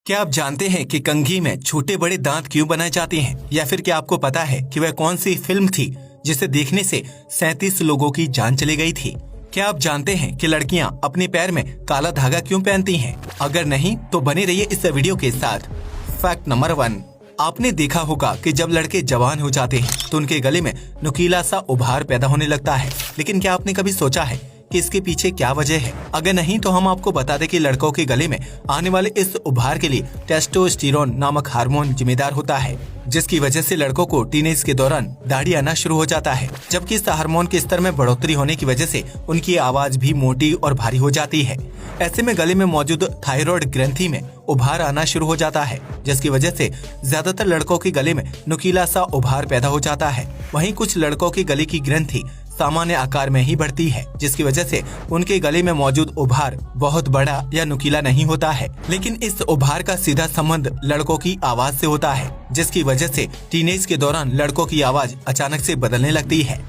क्या आप जानते हैं कि कंघी में छोटे बड़े दांत क्यों बनाए जाते हैं? या फिर क्या आपको पता है कि वह कौन सी फिल्म थी जिसे देखने से 37 लोगों की जान चली गई थी? क्या आप जानते हैं कि लड़कियां अपने पैर में काला धागा क्यों पहनती हैं? अगर नहीं तो बने रहिए इस वीडियो के साथ। फैक्ट नंबर 1, आपने देखा होगा कि जब लड़के जवान हो जाते हैं तो उनके गले में नुकीला सा उभार पैदा होने लगता है। लेकिन क्या आपने कभी सोचा है कि इसके पीछे क्या वजह है? अगर नहीं तो हम आपको बता दें कि लड़कों के गले में आने वाले इस उभार के लिए टेस्टोस्टेरोन नामक हार्मोन जिम्मेदार होता है, जिसकी वजह से लड़कों को टीनेज के दौरान दाढ़ी आना शुरू हो जाता है। जबकि इस हार्मोन के स्तर में बढ़ोतरी होने की वजह से उनकी आवाज भी मोटी और भारी हो जाती है। ऐसे में गले में मौजूद थायराइड ग्रंथि में उभार आना शुरू हो जाता है, जिसकी वजह से ज्यादातर लड़कों के गले में नुकीला सा उभार पैदा हो जाता है। वहीं कुछ लड़कों के गले की ग्रंथि सामान्य आकार में ही बढ़ती है, जिसकी वजह से उनके गले में मौजूद उभार बहुत बड़ा या नुकीला नहीं होता है। लेकिन इस उभार का सीधा संबंध लड़कों की आवाज से होता है, जिसकी वजह से टीनेज के दौरान लड़कों की आवाज अचानक से बदलने लगती है।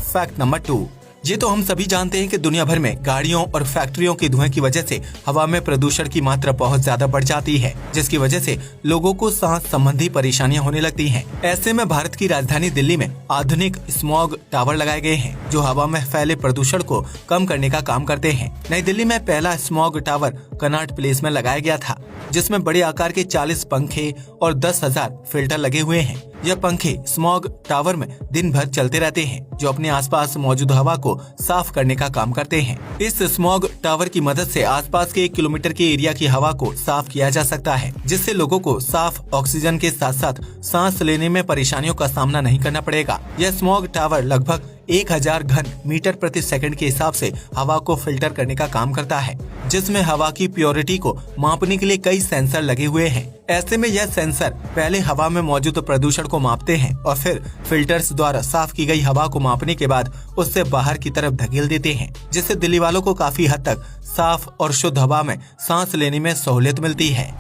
फैक्ट नंबर 2, ये तो हम सभी जानते हैं कि दुनिया भर में गाड़ियों और फैक्ट्रियों के धुएं की वजह से हवा में प्रदूषण की मात्रा बहुत ज्यादा बढ़ जाती है, जिसकी वजह से लोगों को सांस संबंधी परेशानियां होने लगती हैं। ऐसे में भारत की राजधानी दिल्ली में आधुनिक स्मॉग टावर लगाए गए हैं, जो हवा में फैले प्रदूषण को कम करने का काम करते हैं। नई दिल्ली में पहला स्मॉग टावर कनॉट प्लेस में लगाया गया था, जिसमें बड़े आकार के 40 पंखे और 10,000 फिल्टर लगे हुए हैं। यह पंखे स्मॉग टावर में दिन भर चलते रहते हैं, जो अपने आसपास मौजूद हवा को साफ करने का काम करते हैं। इस स्मॉग टावर की मदद से आसपास के 1 किलोमीटर के एरिया की हवा को साफ किया जा सकता है, जिससे लोगों को साफ ऑक्सीजन के साथ साथ सांस लेने में परेशानियों का सामना नहीं करना पड़ेगा। यह स्मॉग टावर लगभग 1000 घन मीटर प्रति सेकंड के हिसाब से हवा को फिल्टर करने का काम करता है, जिसमें हवा की प्योरिटी को मापने के लिए कई सेंसर लगे हुए हैं। ऐसे में यह सेंसर पहले हवा में मौजूद प्रदूषण को मापते हैं और फिर फिल्टर्स द्वारा साफ की गई हवा को मापने के बाद उससे बाहर की तरफ धकेल देते हैं, जिससे दिल्ली वालों को काफी हद तक साफ और शुद्ध हवा में सांस लेने में सहूलियत मिलती है।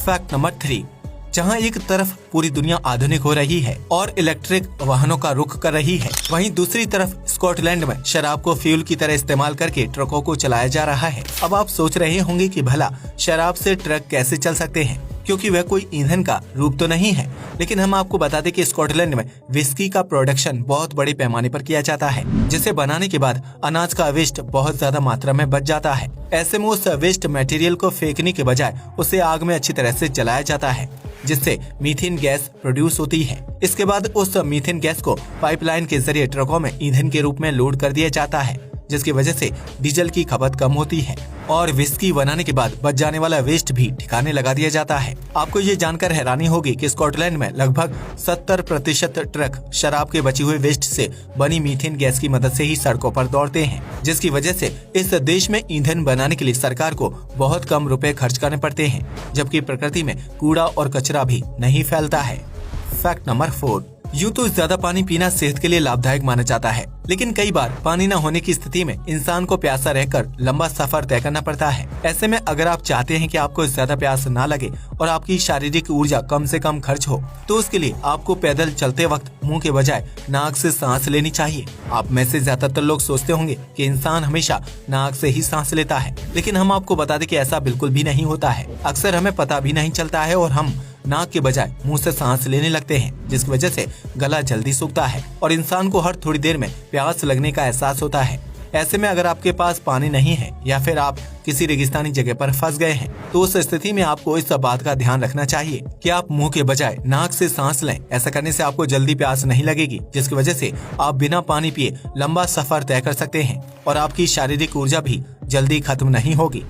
फैक्ट नंबर 3, जहां एक तरफ पूरी दुनिया आधुनिक हो रही है और इलेक्ट्रिक वाहनों का रुख कर रही है, वहीं दूसरी तरफ स्कॉटलैंड में शराब को फ्यूल की तरह इस्तेमाल करके ट्रकों को चलाया जा रहा है। अब आप सोच रहे होंगे कि भला शराब से ट्रक कैसे चल सकते हैं, क्योंकि वह कोई ईंधन का रूप तो नहीं है। लेकिन हम आपको बता दें कि स्कॉटलैंड में विस्की का प्रोडक्शन बहुत बड़े पैमाने पर किया जाता है, जिसे बनाने के बाद अनाज का वेस्ट बहुत ज्यादा मात्रा में बच जाता है। ऐसे में उस वेस्ट मटेरियल को फेंकने के बजाय उसे आग में अच्छी तरह से जलाया जाता है, जिससे मीथेन गैस प्रोड्यूस होती है। इसके बाद उस मीथेन गैस को पाइपलाइन के जरिए ट्रकों में ईंधन के रूप में लोड कर दिया जाता है, जिसकी वजह से डीजल की खपत कम होती है और विस्की बनाने के बाद बच जाने वाला वेस्ट भी ठिकाने लगा दिया जाता है। आपको ये जानकर हैरानी होगी कि स्कॉटलैंड में लगभग 70% ट्रक शराब के बची हुए वेस्ट से बनी मीथेन गैस की मदद से ही सड़कों पर दौड़ते हैं, जिसकी वजह से इस देश में ईंधन बनाने के लिए सरकार को बहुत कम रुपए खर्च करने पड़ते हैं, जबकि प्रकृति में कूड़ा और कचरा भी नहीं फैलता है। फैक्ट नंबर 4, यूं तो ज्यादा पानी पीना सेहत के लिए लाभदायक माना जाता है, लेकिन कई बार पानी न होने की स्थिति में इंसान को प्यासा रहकर लंबा सफर तय करना पड़ता है। ऐसे में अगर आप चाहते हैं कि आपको ज्यादा प्यास ना लगे और आपकी शारीरिक ऊर्जा कम से कम खर्च हो, तो उसके लिए आपको पैदल चलते वक्त मुंह के बजाय नाक से सांस लेनी चाहिए। आप में से ज्यादातर लोग सोचते होंगे कि इंसान हमेशा नाक से ही सांस लेता है, लेकिन हम आपको बता दें कि ऐसा बिल्कुल भी नहीं होता है। अक्सर हमें पता भी नहीं चलता है और हम नाक के बजाय मुंह से सांस लेने लगते हैं, जिसकी वजह से गला जल्दी सूखता है और इंसान को हर थोड़ी देर में प्यास लगने का एहसास होता है। ऐसे में अगर आपके पास पानी नहीं है या फिर आप किसी रेगिस्तानी जगह पर फंस गए हैं, तो उस स्थिति में आपको इस बात का ध्यान रखना चाहिए कि आप मुंह के बजाय नाक से सांस लें। ऐसा करने से आपको जल्दी प्यास नहीं लगेगी, जिसकी वजह से आप बिना पानी पिए लंबा सफर तय कर सकते हैं और आपकी शारीरिक ऊर्जा भी जल्दी खत्म नहीं होगी।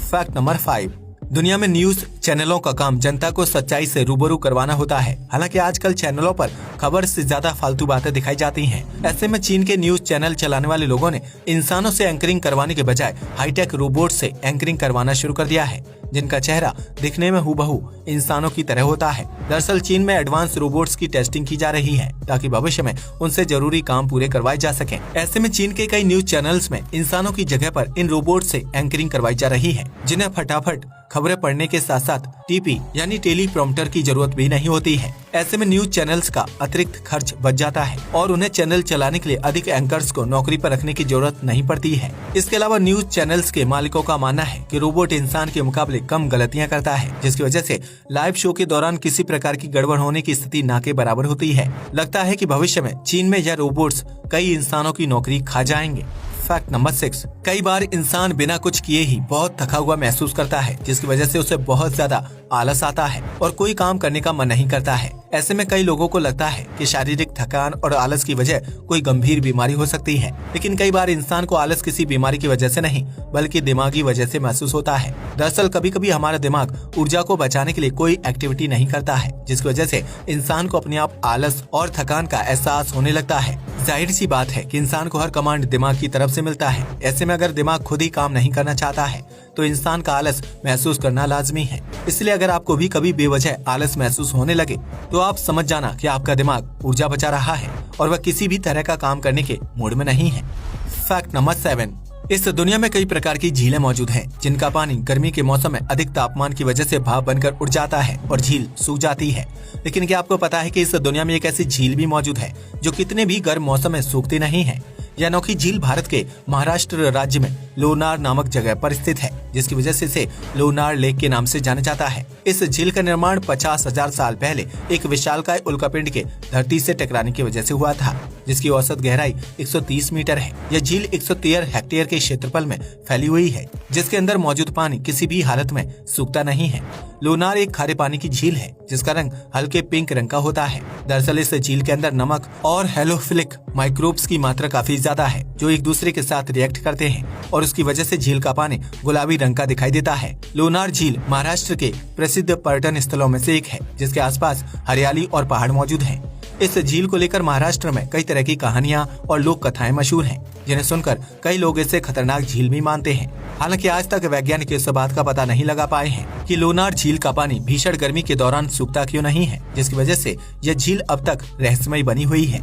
फैक्ट नंबर 5, दुनिया में न्यूज चैनलों का काम जनता को सच्चाई से रूबरू करवाना होता है। हालांकि आजकल चैनलों पर खबर से ज्यादा फालतू बातें दिखाई जाती हैं। ऐसे में चीन के न्यूज चैनल चलाने वाले लोगों ने इंसानों से एंकरिंग करवाने के बजाय हाईटेक रोबोट से एंकरिंग करवाना शुरू कर दिया है, जिनका चेहरा दिखने में हूबहू इंसानों की तरह होता है। दरअसल चीन में एडवांस रोबोट्स की टेस्टिंग की जा रही है, ताकि भविष्य में उनसे जरूरी काम पूरे करवाए जा सकें। ऐसे में चीन के कई न्यूज चैनल्स में इंसानों की जगह पर इन रोबोट से एंकरिंग करवाई जा रही है, जिन्हें फटाफट खबरें पढ़ने के साथ साथ साथ टीपी यानी टेली प्रॉम्प्टर की जरूरत भी नहीं होती है। ऐसे में न्यूज चैनल्स का अतिरिक्त खर्च बच जाता है और उन्हें चैनल चलाने के लिए अधिक एंकर्स को नौकरी पर रखने की जरूरत नहीं पड़ती है। इसके अलावा न्यूज चैनल्स के मालिकों का मानना है कि रोबोट इंसान के मुकाबले कम गलतियां करता है, जिसकी वजह से लाइव शो के दौरान किसी प्रकार की गड़बड़ होने की स्थिति ना के बराबर होती है। लगता है कि भविष्य में चीन में यह रोबोट्स कई इंसानों की नौकरी खा जाएंगे। फैक्ट नंबर 6, कई बार इंसान बिना कुछ किए ही बहुत थका हुआ महसूस करता है, जिसकी वजह से उसे बहुत ज्यादा आलस आता है और कोई काम करने का मन नहीं करता है। ऐसे में कई लोगों को लगता है कि शारीरिक थकान और आलस की वजह कोई गंभीर बीमारी हो सकती है, लेकिन कई बार इंसान को आलस किसी बीमारी की वजह से नहीं बल्कि दिमागी वजह से महसूस होता है। दरअसल कभी कभी हमारा दिमाग ऊर्जा को बचाने के लिए कोई एक्टिविटी नहीं करता है, जिसकी वजह से इंसान को अपने आप आलस और थकान का एहसास होने लगता है। जाहिर सी बात है कि इंसान को हर कमांड दिमाग की तरफ से मिलता है। ऐसे में अगर दिमाग खुद ही काम नहीं करना चाहता है तो इंसान का आलस महसूस करना लाजमी है। इसलिए अगर आपको भी कभी बेवजह आलस महसूस होने लगे तो आप समझ जाना कि आपका दिमाग ऊर्जा बचा रहा है और वह किसी भी तरह का काम करने के मूड में नहीं है। फैक्ट नंबर 7, इस दुनिया में कई प्रकार की झीलें मौजूद हैं, जिनका पानी गर्मी के मौसम में अधिक तापमान की वजह से भाप बनकर उड़ जाता है और झील सूख जाती है। लेकिन क्या आपको पता है कि इस दुनिया में एक ऐसी झील भी मौजूद है जो कितने भी गर्म मौसम में सूखती नहीं है। यह अनोखी झील भारत के महाराष्ट्र राज्य में लोनार नामक जगह पर स्थित है, जिसकी वजह से इसे लोनार लेक के नाम से जाना जाता है। इस झील का निर्माण 50,000 साल पहले एक विशालकाय उल्कापिंड के धरती से टकराने की वजह से हुआ था, जिसकी औसत गहराई 130 मीटर है। यह झील 113 हेक्टेयर के क्षेत्रफल में फैली हुई है, जिसके अंदर मौजूद पानी किसी भी हालत में सूखता नहीं है। लोनार एक खारे पानी की झील है जिसका रंग हल्के पिंक रंग का होता है। दरअसल इस झील के अंदर नमक और हेलोफिलिक माइक्रोब्स की मात्रा काफी ज्यादा है, जो एक दूसरे के साथ रिएक्ट करते हैं और उसकी वजह से झील का पानी गुलाबी रंग का दिखाई देता है। लोनार झील महाराष्ट्र के प्रसिद्ध पर्यटन स्थलों में से एक है, जिसके आसपास हरियाली और पहाड़ मौजूद हैं। इस झील को लेकर महाराष्ट्र में कई तरह की कहानियां और लोक कथाएं मशहूर हैं, जिन्हें सुनकर कई लोग इसे खतरनाक झील भी मानते हैं। हालांकि आज तक वैज्ञानिक इस बात का पता नहीं लगा पाए हैं कि लोनार झील का पानी भीषण गर्मी के दौरान सूखता क्यों नहीं है, जिसकी वजह से यह झील अब तक रहस्यमयी बनी हुई है।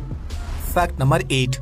फैक्ट नंबर 8,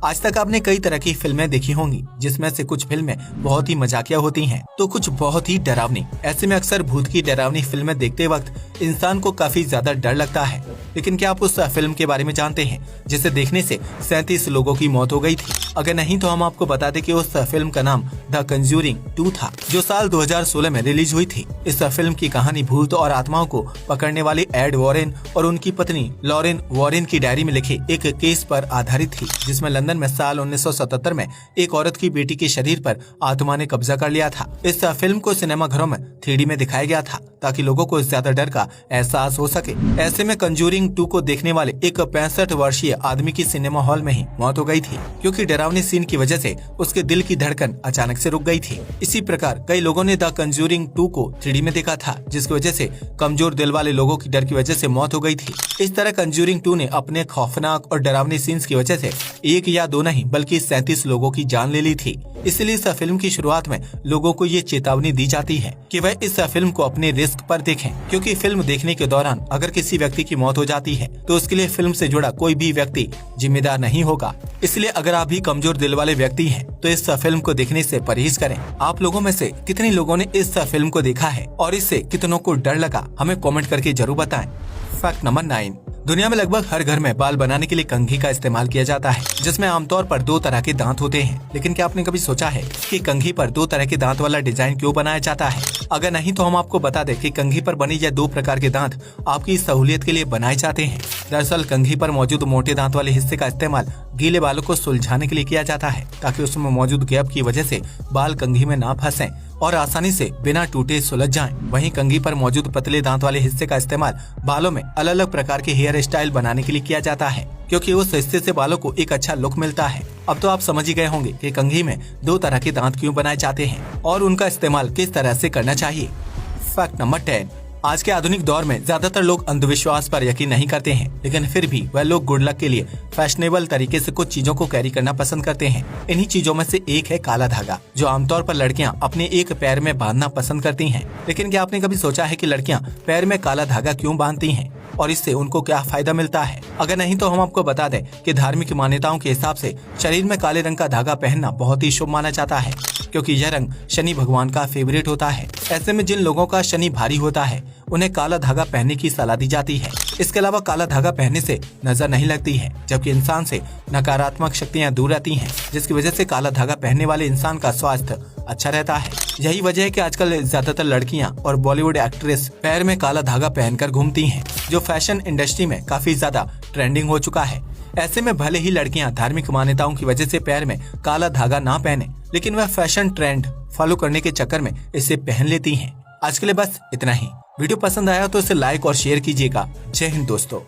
आज तक आपने कई तरह की फिल्में देखी होंगी, जिसमें से कुछ फिल्में बहुत ही मजाकिया होती हैं, तो कुछ बहुत ही डरावनी। ऐसे में अक्सर भूत की डरावनी फिल्में देखते वक्त इंसान को काफी ज्यादा डर लगता है। लेकिन क्या आप उस फिल्म के बारे में जानते हैं जिसे देखने से 37 लोगों की मौत हो गई थी? अगर नहीं तो हम आपको बता दें कि उस फिल्म का नाम द कंज्यूरिंग 2 था, जो साल 2016 में रिलीज हुई थी। इस फिल्म की कहानी भूत और आत्माओं को पकड़ने वाले एड वॉरेन और उनकी पत्नी लॉरेन वॉरेन की डायरी में लिखे एक केस पर आधारित थी, जिसमें लंदन में साल 1977 में एक औरत की बेटी के शरीर पर आत्मा ने कब्जा कर लिया था। इस फिल्म को सिनेमा घरों में 3D में दिखाया गया था ताकि लोगों को ज्यादा डर का एहसास हो सके। ऐसे में कंजूरिंग 2 को देखने वाले एक 65 वर्षीय आदमी की सिनेमा हॉल में ही मौत हो गई थी, क्योंकि डरावनी सीन की वजह से उसके दिल की धड़कन अचानक से रुक गई थी। इसी प्रकार कई लोगों ने द कंजूरिंग 2 को 3D में देखा था, जिसकी वजह से कमजोर दिल वाले लोगों की डर की वजह से मौत हो गई थी। इस तरह कंजूरिंग 2 ने अपने खौफनाक और डरावनी सीन्स की वजह से 1 या 2 नहीं बल्कि 37 लोगों की जान ले ली थी। इसलिए इस फिल्म की शुरुआत में लोगों को ये चेतावनी दी जाती है कि वह इस फिल्म को अपने रिस्क पर देखें, क्योंकि फिल्म देखने के दौरान अगर किसी व्यक्ति की मौत हो जाती है तो उसके लिए फिल्म से जुड़ा कोई भी व्यक्ति जिम्मेदार नहीं होगा। इसलिए अगर आप भी कमजोर दिल वाले व्यक्ति हैं तो इस फिल्म को देखने से परहेज करें। आप लोगों में से कितने लोगों ने इस फिल्म को देखा है और इससे कितनों को डर लगा, हमें कमेंट करके जरूर बताएं। फैक्ट नंबर 9, दुनिया में लगभग हर घर में बाल बनाने के लिए कंघी का इस्तेमाल किया जाता है, जिसमें आमतौर पर 2 तरह के दांत होते हैं। लेकिन क्या आपने कभी सोचा है कि कंघी पर 2 तरह के दांत वाला डिजाइन क्यों बनाया जाता है? अगर नहीं तो हम आपको बता दें कि कंघी पर बनी यह 2 प्रकार के दांत आपकी सहूलियत के लिए बनाए जाते हैं। दरअसल कंघी पर मौजूद मोटे दांत वाले हिस्से का इस्तेमाल गीले बालों को सुलझाने के लिए किया जाता है, ताकि उसमें मौजूद गैप की वजह से बाल कंघी में ना फंसें और आसानी से बिना टूटे सुलझ जाएं। वहीं कंघी पर मौजूद पतले दांत वाले हिस्से का इस्तेमाल बालों में अलग अलग प्रकार के हेयर स्टाइल बनाने के लिए किया जाता है, क्योंकि उस हिस्से से बालों को एक अच्छा लुक मिलता है। अब तो आप समझ ही गए होंगे कि कंघी में 2 तरह के दांत क्यों बनाए जाते हैं और उनका इस्तेमाल किस तरह से करना चाहिए। फैक्ट नंबर 10, आज के आधुनिक दौर में ज्यादातर लोग अंधविश्वास पर यकीन नहीं करते हैं, लेकिन फिर भी वह लोग गुड लक के लिए फैशनेबल तरीके से कुछ चीजों को कैरी करना पसंद करते हैं। इन्हीं चीजों में से एक है काला धागा, जो आमतौर पर लड़कियां अपने एक पैर में बांधना पसंद करती हैं। लेकिन क्या आपने कभी सोचा है कि लड़कियां पैर में काला धागा क्यों बांधती हैं और इससे उनको क्या फायदा मिलता है? अगर नहीं तो हम आपको बता दें कि धार्मिक मान्यताओं के हिसाब से शरीर में काले रंग का धागा पहनना बहुत ही शुभ माना जाता है, क्योंकि यह रंग शनि भगवान का फेवरेट होता है। ऐसे में जिन लोगों का शनि भारी होता है उन्हें काला धागा पहनने की सलाह दी जाती है। इसके अलावा काला धागा पहनने से नजर नहीं लगती है, जबकि इंसान से नकारात्मक शक्तियाँ दूर रहती हैं, जिसकी वजह से काला धागा पहनने वाले इंसान का स्वास्थ्य अच्छा रहता है। यही वजह है कि आजकल ज्यादातर लड़कियां और बॉलीवुड एक्ट्रेस पैर में काला धागा पहनकर घूमती हैं, जो फैशन इंडस्ट्री में काफी ज्यादा ट्रेंडिंग हो चुका है। ऐसे में भले ही लड़कियां धार्मिक मान्यताओं की वजह से पैर में काला धागा ना पहने, लेकिन वह फैशन ट्रेंड फॉलो करने के चक्कर में इसे पहन लेती हैं। आज के लिए बस इतना ही। वीडियो पसंद आया तो इसे लाइक और शेयर कीजिएगा। जय हिंद दोस्तों।